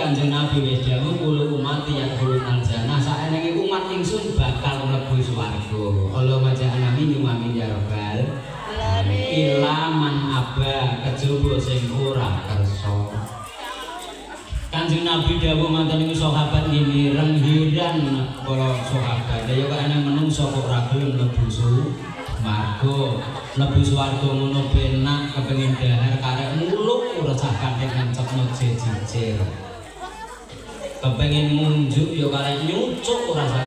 Kanjeng Nabi wis dawuh kulo umat yadkhulunal jannah saenenge umat ingsun bakal mlebu swarga. Allahumma ja'alna minhum amin ya rabbal alamin. Ilaman aba kejaba sing ora kersa. Kanjeng Nabi dawuh manten niku sahabat nggih renghiran para sahabat. Ya kok ana menungso kok ora gelem mlebu swarga. Mlebu swarga ngono penak kepengin dahar karek muluk ora sah kanthi ngencepno jejjer. Kepengin munjuk ya karek nyucuk ora